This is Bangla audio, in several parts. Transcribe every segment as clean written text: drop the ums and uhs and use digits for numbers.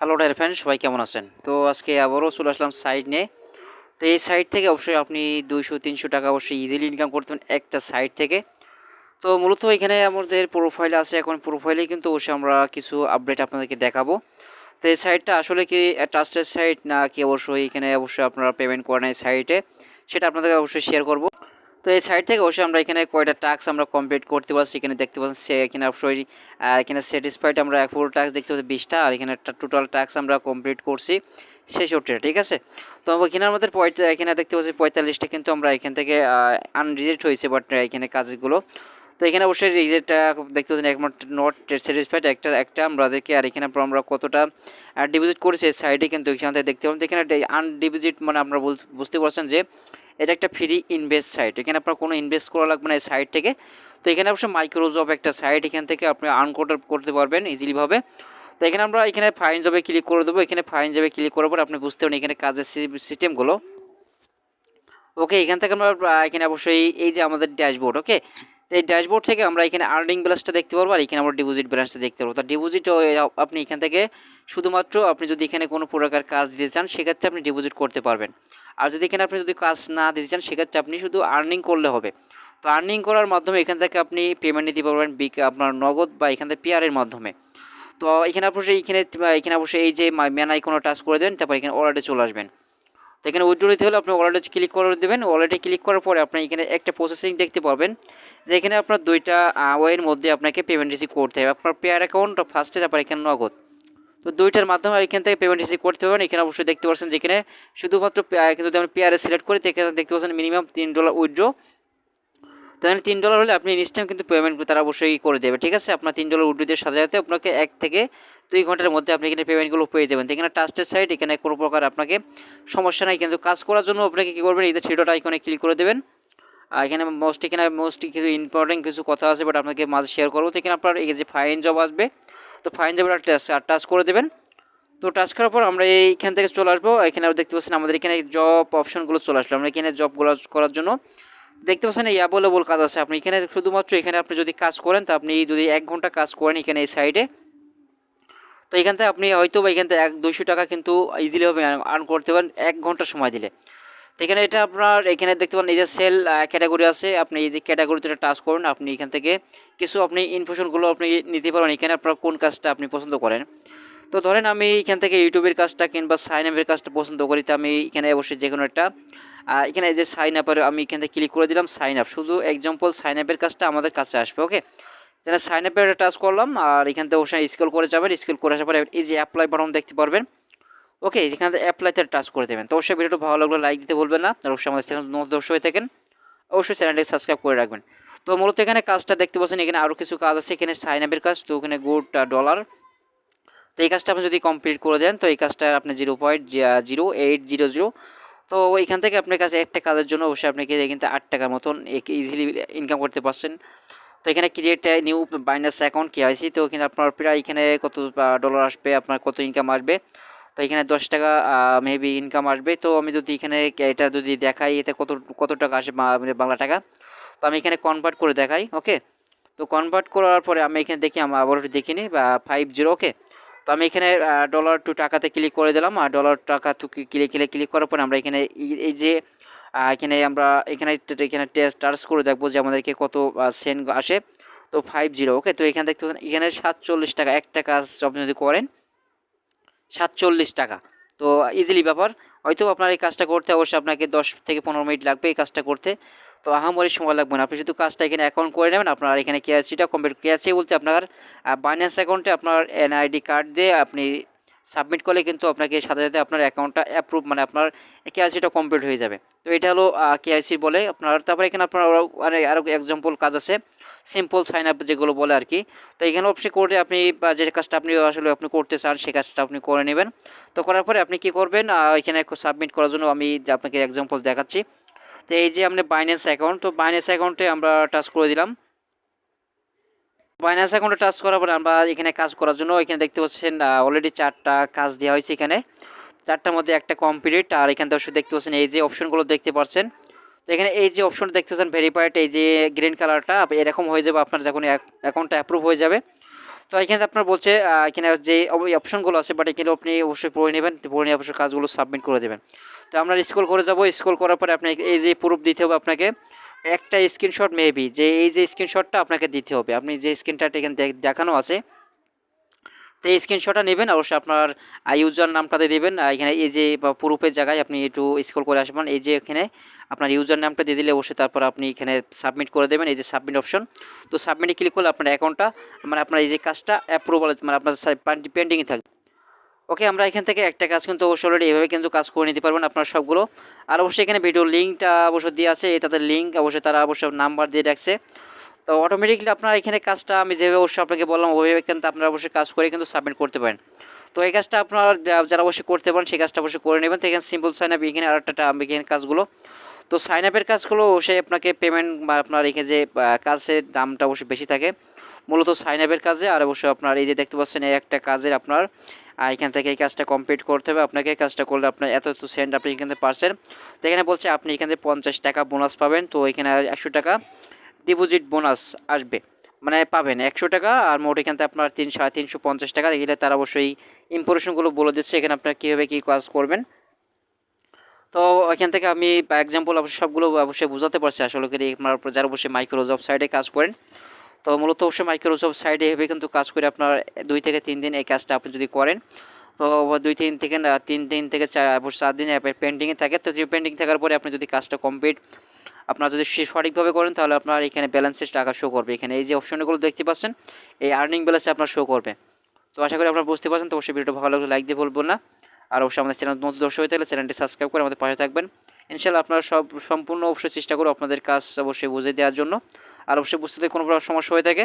হ্যালো ডিয়ার ফ্রেন্ড, সবাই কেমন আছেন? তো আজকে আবারও চলে আসলাম সাইট নিয়ে। তো এই সাইট থেকে অবশ্যই আপনি 200-300 টাকা অবশ্যই ইজিলি ইনকাম করতে পারেন একটা সাইট থেকে। তো মূলত এখানে আমাদের প্রোফাইলে আছে, এখন প্রোফাইলে কিন্তু অবশ্যই আমরা কিছু আপডেট আপনাদেরকে দেখাবো। তো এই সাইটটা আসলে কি ট্রাস্টেড সাইট না কি অবশ্যই এখানে অবশ্যই আপনারা পেমেন্ট করেন এই সাইটে, সেটা আপনাদেরকে অবশ্যই শেয়ার করব। তো এই সাইট থেকে অবশ্যই আমরা এখানে কয়টা টাস্ক আমরা কমপ্লিট করতে পারছি, এখানে দেখতে পাচ্ছেন এখানে অবশ্যই এখানে স্যাটিসফাইড আমরা ফুল টাস্ক দেখতে পাচ্ছি 20টা, আর এখানে একটা টোটাল টাস্ক আমরা কমপ্লিট করছি 66টা, ঠিক আছে। তো এখানে আমাদের এখানে দেখতে পাচ্ছি 45টা কিন্তু আমরা এখান থেকে আনরিজেক্ট হয়েছে, বাট এখানে কাজগুলো। তো এখানে অবশ্যই রিজেক্টটা দেখতে পাচ্ছেন একমাত্র নট স্যাটিসফাইড একটা একটা আমাদেরকে, আর এখানে আমরা কতটা ডিপোজিট করেছি সাইডে কিন্তু এখান থেকে দেখতে পাবেন। এখানে আনডিপোজিট মানে আপনারা বুঝতে পারছেন যে এটা একটা ফ্রি ইনভেস্ট সাইট, এখানে আপনার কোনো ইনভেস্ট করা লাগবে না এই সাইট থেকে। তো এখানে অবশ্যই মাইক্রোজব একটা সাইট, এখান থেকে আপনি আর্ন করতে পারবেন ইজিলিভাবে। তো এখানে আমরা এখানে ফাইন জবে ক্লিক করে দেবো। এখানে ফাইন জবে ক্লিক করার পর আপনি বুঝতে পারেন এখানে কাজের সিস্টেমগুলো। ওকে, এখান থেকে আমরা এখানে অবশ্যই এই যে আমাদের ড্যাশবোর্ড, ওকে, তো এই ড্যাশবোর্ড থেকে আমরা এখানে আর্নিং ব্যালেন্সটা দেখতে পারবো, আর এখানে আমরা ডিপোজিট ব্যালেন্সটা দেখতে পারবো। তো ডিপোজিট আপনি এখান থেকে শুধুমাত্র আপনি যদি এখানে কোনো প্রকার কাজ দিতে চান সেক্ষেত্রে আপনি ডিপোজিট করতে পারবেন, আর যদি এখানে আপনি যদি কাজ না দিতে চান সেক্ষেত্রে আপনি শুধু আর্নিং করলে হবে। তো আর্নিং করার মাধ্যমে এখান থেকে আপনি পেমেন্ট নিতে পারবেন আপনার নগদ বা এখান থেকে পিআরের মাধ্যমে। তো এখানে অবশ্যই এখানে অবশ্যই এই যে ম্যান আইকনে টাচ করে দেবেন, তারপর এখানে ওয়ালেটে চলে আসবেন। তো এখানে উইথড্র নিতে হলে আপনি ওয়ালেটে ক্লিক করে দেবেন। ওয়ালেটে ক্লিক করার পরে আপনি এখানে একটা প্রসেসিং দেখতে পাবেন, যে এখানে আপনার দুইটা ওয়ের মধ্যে আপনাকে পেমেন্ট রিসিভ করতে হবে, আপনার পেয়ার অ্যাকাউন্ট ফার্স্টে, তারপর এখানে নগদ। তো দুইটার মাধ্যমে এখান থেকে পেমেন্ট রিসিভ করতে পারবেন। এখানে অবশ্যই দেখতে পাচ্ছেন যেখানে শুধুমাত্র যদি আপনি পেয়ারে সিলেক্ট করি, এখানে দেখতে পাচ্ছেন মিনিমাম $3 উইথড্র। তো এখানে $3 হলে আপনি ইনস্ট্যান্ট কিন্তু পেমেন্ট তারা অবশ্যই করে দেবে, ঠিক আছে। আপনার $3 উইথড্রোর সাথে সাথে আপনাকে 1 থেকে 2 ঘন্টার মধ্যে আপনি এখানে পেমেন্টগুলো পেয়ে যাবেন। তো এখানে ট্রাস্টেড সাইট, এখানে কোনো প্রকার আপনাকে সমস্যা নাই, কিন্তু কাজ করার জন্য আপনাকে কী করবেন, এই যে থ্রি ডট আইকনে ক্লিক করে দেবেন। আর এখানে মোস্ট কিছু ইম্পর্টেন্ট কিছু কথা আছে, বাট আপনাকে মাঝে শেয়ার করবো। তো এখানে আপনার এই যে ফাইন জব আসবে, তো ফাইন জব টাচ করে দেবেন। তো টাচ করার পর আমরা এইখান থেকে চলে আসবো। এখানে দেখতে পাচ্ছেন আমাদের এখানে জব অপশনগুলো চলে আসলো। আমরা এখানে জবগুলো করার জন্য দেখতে পাচ্ছেন এই অ্যাভেলেবল কাজ আছে। আপনি এখানে শুধুমাত্র এখানে আপনি যদি কাজ করেন, তা আপনি যদি 1 ঘন্টা কাজ করেন এখানে এই সাইডে, তো এখান থেকে আপনি হয়তো বা এখান থেকে 200 টাকা কিন্তু ইজিলিভাবে আর্ন করতে পারেন 1 ঘন্টা সময় দিলে। তো এখানে এটা আপনার এখানে দেখতে পারেন এই যে সেল ক্যাটাগরি আছে, আপনি এই যে ক্যাটাগরিতে টাচ করুন, আপনি এখান থেকে কিছু আপনি ইনফরমেশনগুলো আপনি নিতে পারেন এখানে আপনার কোন কাজটা আপনি পছন্দ করেন। তো ধরেন আমি এখান থেকে ইউটিউবের কাজটা কিংবা সাইন আপের কাজটা পছন্দ করি, তো আমি এখানে অবশ্যই যে কোনো একটা এখানে যে সাইন আপের আমি এখান থেকে ক্লিক করে দিলাম, সাইন আপ, শুধু এক্সাম্পল সাইন আপের কাজটা আমাদের কাছে আসবে। ওকে, তাহলে সাইন আপের টাচ করলাম, আর এখান থেকে অবশ্যই স্ক্রল করে যাবেন। স্ক্রল করে আসার পরে এই যে অ্যাপ্লাই বাটন দেখতে পারবেন। ওকে, এখান থেকে অ্যাপ্লাইতে টাচ করে দেবেন। তো অবশ্যই ভিডিওটা ভালো লাগলে লাইক দিতে ভুলবেন না, আর অবশ্যই আমাদের চ্যানেল নতুন দর্শক হয়ে থাকেন অবশ্যই চ্যানেলটাকে সাবস্ক্রাইব করে রাখবেন। তো মূলত এখানে কাজটা দেখতে পাচ্ছেন, এখানে আরও কিছু কাজ আছে, এখানে সাইন আপের কাজ, তো ওখানে গুড ডলার। তো এই কাজটা আপনি যদি কমপ্লিট করে দেন, তো এই কাজটা আপনি 0.0800, তো এইখান থেকে আপনার কাছে একটা কাজের জন্য অবশ্যই আপনাকে কিন্তু 8 টাকার মতন ইজিলি ইনকাম করতে পারছেন। তো এখানে create new Binance account KYC, তো এখানে আপনার প্রায় এখানে কত ডলার আসবে, আপনার কত ইনকাম আসবে। তো এখানে 10 টাকা মেবি ইনকাম আসবে। তো আমি যদি এখানে এটা যদি দেখাই এতে কত কত টাকা আসে বাংলা টাকা, তো আমি এখানে কনভার্ট করে দেখাই। ওকে, তো কনভার্ট করার পরে আমি এখানে দেখি, আমি আবার একটু দেখিনি 50। ওকে, তো আমি এখানে ডলার টু টাকাতে ক্লিক করে দিলাম, আর ডলার টাকা টু ক্লিক করার পরে আমরা এখানে এই যে এখানে আমরা এখানে টার্চ করে দেখবো যে আমাদেরকে কত সেন্ট আসে। তো 50। ওকে, তো এখানে দেখতে পাচ্ছেন এখানে 47 টাকা, একটা কাজ আপনি যদি করেন 47 টাকা। তো ইজিলি ব্যাপার, হয়তো আপনার এই কাজটা করতে অবশ্যই আপনাকে 10 থেকে 15 মিনিট লাগবে এই কাজটা করতে। তো আহামরি সময় লাগবে না, আপনি শুধু কাজটা এখানে অ্যাকাউন্ট করে নেবেন। আপনার এখানে কেওয়াইসিটা কমপ্লিট, কেওয়াইসি বলতে আপনার বাইন্যান্স অ্যাকাউন্টে আপনার এনআইডি কার্ড দিয়ে আপনি সাবমিট করলে কিন্তু আপনাকে সাথে সাথে আপনার অ্যাকাউন্টটা অ্যাপ্রুভ, মানে আপনার কেওয়াইসিটা কমপ্লিট হয়ে যাবে। তো এটা হলো কেওয়াইসি বলে আপনার। তারপরে এখানে আপনার আরও এক্সাম্পল কাজ আছে, সিম্পল সাইন আপ যেগুলো বলে আর কি। তো এখানে অবশ্যই করে আপনি যে কাজটা আপনি আসলে আপনি করতে চান সেই কাজটা আপনি করে নেবেন। তো করার পরে আপনি কি করবেন, এখানে সাবমিট করার জন্য আমি আপনাকে এক্সাম্পল দেখাচ্ছি। তো এই যে আপনি বাইন্যান্স অ্যাকাউন্ট, তো বাইন্যান্স অ্যাকাউন্টে আমরা টাচ করে দিলাম। বাইন্যান্স অ্যাকাউন্টে টাচ করার পরে আমরা এখানে কাজ করার জন্য এখানে দেখতে পাচ্ছেন অলরেডি 4টা কাজ দেওয়া হয়েছে এখানে, 4টার মধ্যে একটা কমপ্লিট। আর এখানে অবশ্যই দেখতে পাচ্ছেন এই যে অপশনগুলো দেখতে পাচ্ছেন। তো এখানে এই যে অপশনটা দেখতে পাচ্ছেন ভেরিফাইড, এই যে গ্রিন কালারটা এরকম হয়ে যাবে আপনার যখন অ্যাকাউন্টটা অ্যাপ্রুভ হয়ে যাবে। তো এখানে আপনার বলছে এখানে যে অপশনগুলো আছে, বাট এখানে আপনি অবশ্যই পড়ে নেবেন, পড়ে নিয়ে অবশ্যই কাজগুলো সাবমিট করে দেবেন। তো আমরা স্ক্রল করে যাব, স্ক্রল করার পরে আপনি এই যে প্রুফ দিতে হবে আপনাকে একটা স্ক্রিনশট, মেবি যে এই যে স্ক্রিনশটটা আপনাকে দিতে হবে, আপনি যে স্ক্রিনশটটা এখানে দেখানো আছে, তো এই স্ক্রিনশটটা নেবেন, অবশ্যই আপনার ইউজার নামটাতে দেবেন। এখানে এই যে প্রুফের জায়গায় আপনি একটু স্ক্রল করে আসবেন, এই যে এখানে আপনার ইউজার নামটা দিয়ে দিলে অবশ্যই তারপর আপনি এখানে সাবমিট করে দেবেন, এই যে সাবমিট অপশন। তো সাবমিটে ক্লিক করলে আপনার অ্যাকাউন্টটা মানে আপনার এই যে কাজটা অ্যাপ্রুভাল মানে আপনার পেন্ডিংয়ে থাকবে। ওকে, আমরা এখান থেকে একটা কাজ কিন্তু অবশ্যই অলরেডি এভাবে কিন্তু কাজ করে নিতে পারবেন আপনার সবগুলো। আর অবশ্যই এখানে ভিডিও লিঙ্কটা অবশ্যই দিয়ে আছে, তাদের লিঙ্ক অবশ্যই তারা অবশ্যই নাম্বার দিয়ে রাখছে। তো অটোমেটিকলি আপনার এখানে কাজটা আমি যেভাবে অবশ্যই আপনাকে বললাম ওইভাবে কিন্তু আপনারা অবশ্যই কাজ করে কিন্তু সাবমিট করতে পারেন। তো এই কাজটা আপনার যারা অবশ্যই করতে পারেন সেই কাজটা অবশ্যই করে নেবেন। তো এখানে সিম্পল সাইন আপ, এখানে আরেকটা এখানে কাজগুলো, তো সাইন আপের কাজগুলো অবশ্যই আপনাকে পেমেন্ট বা আপনার এখানে যে কাজের দামটা অবশ্যই বেশি থাকে মূলত সাইন আপের কাজে। আর অবশ্যই আপনার এই যে দেখতে পাচ্ছেন এই একটা কাজের আপনার এখান থেকে এই কাজটা কমপ্লিট করতে হবে আপনাকে। কাজটা করলে আপনার এত সেন্ট আপনি এখান থেকে পারছেন। তো এখানে বলছে আপনি এখান থেকে 50 টাকা বোনাস পাবেন। তো এখানে 100 টাকা ডিপোজিট বোনাস আসবে, মানে পাবেন 100 টাকা। আর মোট এখান থেকে আপনার 350 টাকা এগুলো তারা অবশ্যই ইম্পোর্টেশনগুলো বলে দিচ্ছে এখানে আপনার কীভাবে কী কাজ করবেন। তো এখান থেকে আমি এক্সাম্পল অবশ্যই সবগুলো অবশ্যই বোঝাতে পারছি আসলে কি আপনার যারা অবশ্যই মাইক্রোজব সাইডে কাজ করেন। তো মূলত অবশ্যই মাইক্রোজব সাইডে এভাবে কিন্তু কাজ করে আপনার 2 থেকে 3 দিন এই কাজটা আপনি যদি করেন, তো 2-3 থেকে 3 দিন থেকে 4 দিন পেন্ডিংয়ে থাকে। তো পেন্ডিং থাকার পরে আপনি যদি কাজটা কমপ্লিট আপনার যদি সঠিকভাবে করেন তাহলে আপনার এখানে ব্যালেন্সের টাকা শো করবে। এখানে এই যে অপশনগুলো দেখতে পাচ্ছেন এই আর্নিং ব্যালেন্সে আপনার শো করবে। তো আশা করি আপনারা বুঝতে পারছেন। তো অবশ্যই ভিডিওটা ভালো লাগলে লাইক দিয়ে বলবেন না। আর অবশ্যই আমাদের চ্যানেল নতুন দর্শক হয়ে থাকলে চ্যানেলটি সাবস্ক্রাইব করে আমাদের পাশে থাকবেন। ইনশাআল্লাহ আপনারা সম্পূর্ণ অবশ্যই চেষ্টা করব আপনাদের কাজ অবশ্যই বুঝিয়ে দেওয়ার জন্য। আর অবশ্যই বুঝতে যদি কোনো সমস্যা হয়ে থাকে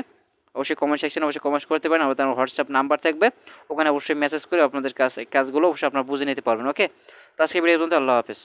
অবশ্যই কমেন্ট সেকশনে অবশ্যই কমেন্ট করতে পারেন। আমাদের হোয়াটসঅ্যাপ নাম্বার থাকবে, ওখানে অবশ্যই মেসেজ করে আপনাদের কাজগুলো অবশ্যই আপনারা বুঝে নিতে পারবেন। ওকে, তো আজকে ভিডিও পর্যন্ত, আল্লাহ হাফেজ।